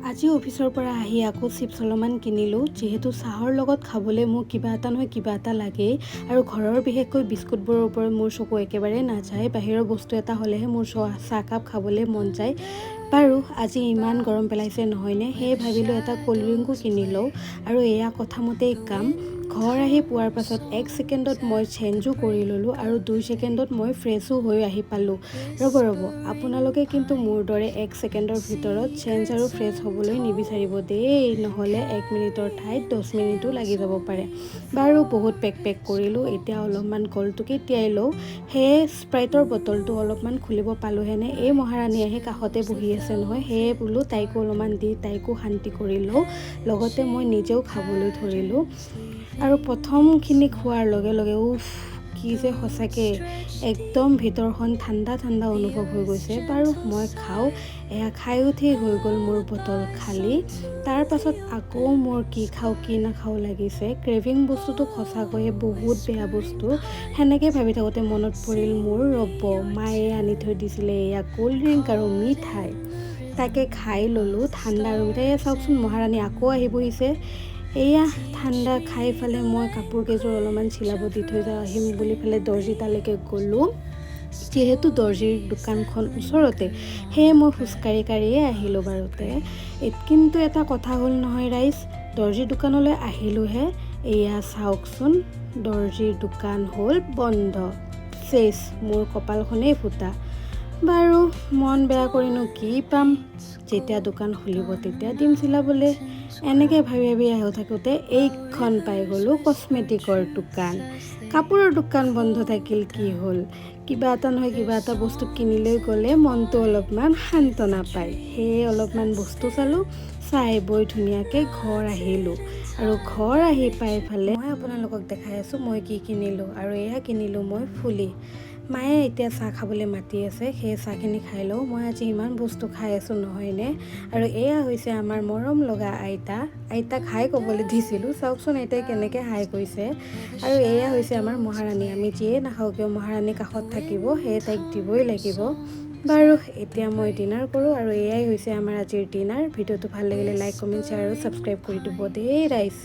আজি অফিচৰ পৰা আহি আকৌ চিপছ অলপমান কিনিলোঁ। যিহেতু চাহৰ লগত খাবলৈ মোক কিবা এটা নহয় কিবা এটা লাগেই, আৰু ঘৰৰ বিশেষকৈ বিস্কুটবোৰৰ ওপৰত মোৰ চকু একেবাৰে নাযায়। বাহিৰৰ বস্তু এটা হ'লেহে মোৰ চাহকাপ খাবলৈ মন যায়। বাৰু আজি ইমান গৰম পেলাইছে নহয়নে, সেয়ে ভাবিলোঁ এটা ক'ল্ড ড্ৰিংকো কিনি লওঁ। আৰু এয়া কথামতেই কাম। ঘৰ আহি পোৱাৰ পাছত 1 ছেকেণ্ডত মই চেঞ্জো কৰি ল'লোঁ আৰু 2 ছেকেণ্ডত মই ফ্ৰেছো হৈ আহি পালোঁ। ৰ'ব আপোনালোকে কিন্তু মোৰ দৰে 1 ছেকেণ্ডৰ ভিতৰত চেঞ্জ আৰু ফ্ৰেছ হ'বলৈ নিবিচাৰিব দেই, নহ'লে 1 মিনিটৰ ঠাইত 10 মিনিটো লাগি যাব পাৰে। বাৰু বহুত পেক কৰিলোঁ, এতিয়া অলপমান কলটোকে তিয়াই লওঁ। সেয়ে স্প্ৰাইটৰ বটলটো অলপমান খুলিব পালোঁহেনে, এই মহাৰাণী আহি কাষতে বহি আছে নহয়, সেয়ে বোলো তাইকো অলপমান দি তাইকো শান্তি কৰি লওঁ। লগতে মই নিজেও খাবলৈ ধৰিলোঁ। আৰু প্ৰথমখিনি খোৱাৰ লগে লগে কি যে সঁচাকৈ একদম ভিতৰখন ঠাণ্ডা অনুভৱ হৈ গৈছে। বাৰু মই খাওঁ। এয়া খাই উঠি হৈ গ'ল মোৰ বটল খালী। তাৰ পাছত আকৌ মোৰ কি খাওঁ কি নাখাওঁ লাগিছে। ক্ৰেভিং বস্তুটো সঁচাকৈয়ে বহুত বেয়া বস্তু। সেনেকৈ ভাবি থাকোঁতে মনত পৰিল মোৰ মায়ে আনি থৈ দিছিলে এয়া ক'ল্ড ড্ৰিংক আৰু মিঠাই। তাকে খাই ল'লোঁ ঠাণ্ডা আৰু মিঠাই। চাওকচোন মহাৰাণী আকৌ আহি বহিছে। এয়া ঠাণ্ডা খাই ফালে মই কাপোৰ কেইযোৰ অলপমান চিলাব দি থৈ আহিম বুলি ফালে দৰ্জি তালৈকে গ'লোঁ। যিহেতু দৰ্জিৰ দোকানখন ওচৰতে, সেয়ে মই খোজকাঢ়িয়ে আহিলোঁ বাৰুতে। কিন্তু এটা কথা হ'ল নহয় ৰাইজ, দৰ্জিৰ দোকানলৈ আহিলোঁহে, এয়া চাওকচোন দৰ্জিৰ দোকান হ'ল বন্ধ। চেচ, মোৰ কপালখনেই ফুটা। বাৰু মন বেয়া কৰিনো কি পাম, যেতিয়া দোকান খুলিব তেতিয়া দিম চিলাবলৈ। এনেকৈ ভাবি আহি থাকোঁতে এইখন পাই গ'লোঁ কচমেটিকৰ দোকান। কাপোৰৰ দোকান বন্ধ থাকিল কি হ'ল, কিবা এটা নহয় কিবা এটা বস্তু কিনিলৈ গ'লে মনটো অলপমান সান্তনা পায়। সেয়ে অলপমান বস্তু চালোঁ, চাই বৈ ধুনীয়াকৈ ঘৰ আহিলোঁ। আৰু ঘৰ আহি পাই ফালে মই আপোনালোকক দেখাই আছোঁ মই কি কিনিলোঁ। আৰু এয়া কিনিলোঁ মই ফুলি। মায়ে এতিয়া চাহ খাবলৈ মাতি আছে, সেই চাহখিনি খাই লওঁ। মই আজি ইমান বস্তু খাই আছোঁ নহয়নে। আৰু এয়া হৈছে আমাৰ মৰম লগা আইতাক হাই ক'বলৈ দিছিলোঁ, চাওকচোন আইতাই কেনেকৈ হাই কৰিছে। আৰু এয়া হৈছে আমাৰ মহাৰাণী। আমি যিয়ে নাখাওঁ কিয় মহাৰাণী কাষত থাকিব, সেয়ে তাইক দিবই লাগিব। বাৰু এতিয়া মই ডিনাৰ কৰোঁ। আৰু এয়াই হৈছে আমাৰ আজিৰ ডিনাৰ। ভিডিঅ'টো ভাল লাগিলে লাইক, কমেণ্ট, শ্বেয়াৰ আৰু ছাবস্ক্ৰাইব কৰি দিব দেই ৰাইজ।